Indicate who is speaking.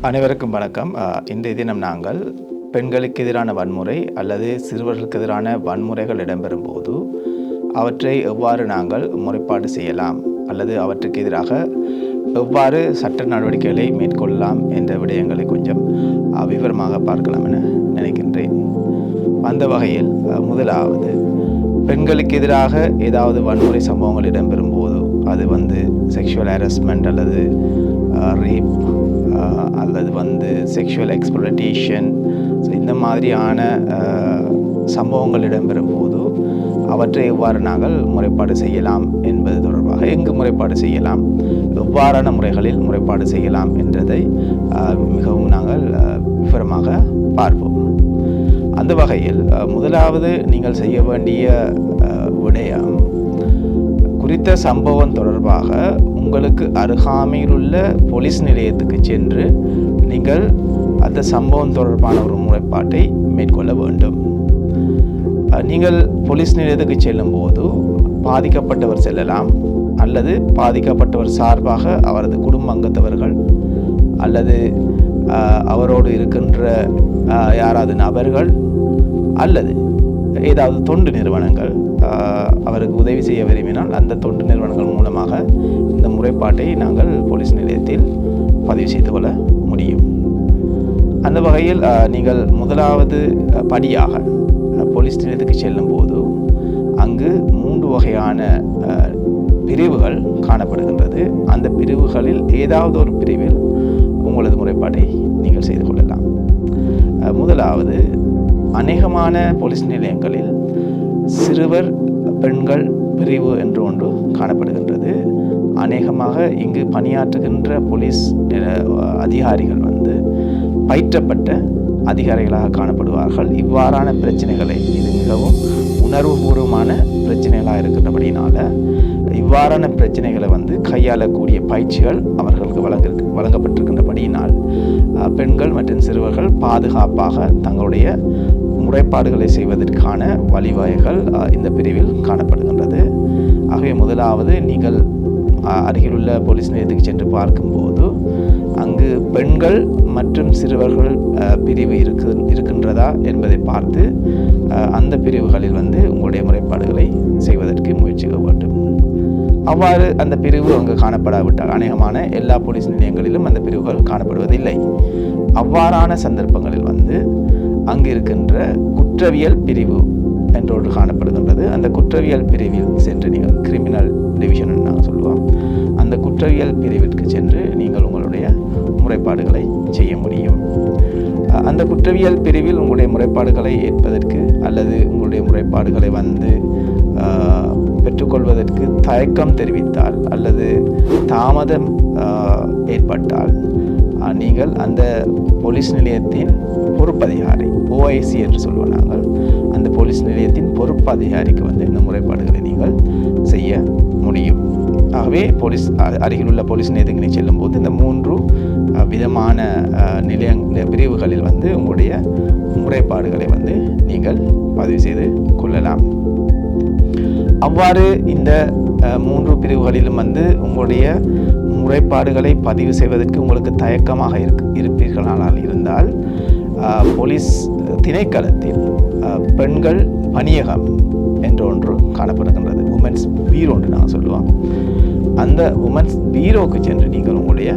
Speaker 1: அனைவருக்கும் வணக்கம். இன்றைய தினம் நாங்கள் பெண்களுக்கு எதிரான வன்முறை அல்லது சிறுவர்களுக்கு எதிரான வன்முறைகள் இடம்பெறும் போது அவற்றை எவ்வாறு நாங்கள் முறைப்பாடு செய்யலாம் அல்லது அவற்றுக்கு எதிராக எவ்வாறு சட்ட நடவடிக்கைகளை மேற்கொள்ளலாம் என்ற விடயங்களை கொஞ்சம் விவரமாக பார்க்கலாம் என நினைக்கின்றேன். அந்த வகையில் முதலாவது, பெண்களுக்கு எதிராக ஏதாவது வன்முறை சம்பவங்கள் இடம்பெறும் போது அது செக்ஷுவல் ஹராஸ்மெண்ட் அல்லது ரேப் அல்லது செக்ஷுவல் எக்ஸ்ப்ளோயிட்டேஷன், இந்த மாதிரியான சம்பவங்கள் இடம்பெறும் போது அவற்றை எவ்வாறு நாங்கள் முறைப்பாடு செய்யலாம் என்பது தொடர்பாக, எங்கு முறைப்பாடு செய்யலாம், எவ்வாறான முறைகளில் முறைப்பாடு செய்யலாம் என்றதை மிகவும் நாங்கள் விவரமாக பார்ப்போம். அந்த வகையில் முதலாவது நீங்கள் செய்ய வேண்டிய விடயம், குறித்த சம்பவம் தொடர்பாக உங்களுக்கு அருகாமையில் உள்ள போலீஸ் நிலையத்துக்கு சென்று நீங்கள் அந்த சம்பவம் தொடர்பான ஒரு முறைப்பாட்டை மேற்கொள்ள வேண்டும். நீங்கள் போலீஸ் நிலையத்துக்கு செல்லும் போது பாதிக்கப்பட்டவர் செல்லலாம், அல்லது பாதிக்கப்பட்டவர் சார்பாக அவரது குடும்ப அங்கத்தவர்கள் அல்லது அவரோடு இருக்கின்ற யாராவது நபர்கள் அல்லது ஏதாவது தொண்டு நிறுவனங்கள் அவருக்கு உதவி செய்ய விரும்பினால் அந்த தொண்டு நிறுவனங்கள் மூலமாக இந்த முறைப்பாட்டை நாங்கள் போலீஸ் நிலையத்தில் பதிவு செய்து கொள்ள முடியும். அந்த வகையில் நீங்கள் முதலாவது படியாக போலீஸ் நிலையத்துக்கு செல்லும் போது அங்கு 3 வகையான பிரிவுகள் காணப்படுகின்றது. அந்த பிரிவுகளில் ஏதாவது ஒரு பிரிவில் உங்களது முறைப்பாட்டை நீங்கள் செய்து கொள்ளலாம். முதலாவது, அநேகமான போலீஸ் நிலையங்களில் சிறுவர் பெண்கள் பிரிவு என்று ஒன்று காணப்படுகின்றது. அநேகமாக இங்கு பணியாற்றுகின்ற போலீஸ் அதிகாரிகள் பயிற்றப்பட்ட அதிகாரிகளாக காணப்படுவார்கள். இவ்வாறான பிரச்சனைகளை, இது மிகவும் உணர்வுபூர்வமான பிரச்சனைகளாக இருக்கின்றபடினால இவ்வாறான பிரச்சனைகளை கையாளக்கூடிய பயிற்சிகள் அவர்களுக்கு வழங்கப்பட்டிருக்கின்றபடியினால் பெண்கள் மற்றும் சிறுவர்கள் பாதுகாப்பாக தங்களுடைய முறைப்பாடுகளை செய்வதற்கான வழிவகைகள் இந்த பிரிவில் காணப்படுகின்றது. ஆகவே முதலாவது, நீங்கள் அருகிலுள்ள போலீஸ் நிலையத்துக்கு சென்று பார்க்கும்போது அங்கு பெண்கள் மற்றும் சிறுவர்கள் பிரிவு இருக்கின்றதா என்பதை பார்த்து அந்த பிரிவுகளில் உங்களுடைய முறைப்பாடுகளை செய்வதற்கு முயற்சிக்க வேண்டும். அவ்வாறு அந்த பிரிவு அங்கு காணப்படாவிட்டால், அநேகமான எல்லா போலீஸ் நிலையங்களிலும் அந்த பிரிவுகள் காணப்படுவதில்லை. அவ்வாறான சந்தர்ப்பங்களில் அங்கு இருக்கின்ற குற்றவியல் பிரிவு என்றொன்று காணப்படுகின்றது. அந்த குற்றவியல் பிரிவில் சென்று நீங்கள், கிரிமினல் டிவிஷன் நாங்கள் சொல்லுவோம், அந்த குற்றவியல் பிரிவிற்கு சென்று நீங்கள் உங்களுடைய முறைப்பாடுகளை செய்ய முடியும். அந்த குற்றவியல் பிரிவில் உங்களுடைய முறைப்பாடுகளை ஏற்பதற்கு அல்லது உங்களுடைய முறைப்பாடுகளை பெற்றுக்கொள்வதற்கு தயக்கம் தெரிவித்தால் அல்லது தாமதம் ஏற்பட்டால் நீங்கள் அந்த போலீஸ் நிலையத்தின் பொறுப்பதிகாரி, OIC என்று சொல்லுவோம் நாங்கள், அந்த போலீஸ் நிலையத்தின் பொறுப்பு அதிகாரிக்கு இந்த முறைப்பாடுகளை நீங்கள் செய்ய முடியும். ஆகவே அருகிலுள்ள போலீஸ் நிலையத்துக்கு செல்லும் போது இந்த 3 விதமான பிரிவுகளில் உங்களுடைய முறைப்பாடுகளை நீங்கள் பதிவு செய்து கொள்ளலாம். அவ்வாறு இந்த 3 பிரிவுகளிலும் உங்களுடைய முறைப்பாடுகளை பதிவு செய்வதற்கு உங்களுக்கு தயக்கமாக இருப்பீர்களானால் இருந்தால் போலீஸ் திணைக்களத்தில் பெண்கள் பணியகம் என்ற ஒன்று காணப்படுகின்றது. உமன்ஸ் பீரோ என்று நாங்கள் சொல்லுவோம். அந்த உமன்ஸ் பீரோவுக்கு சென்று நீங்கள் உங்களுடைய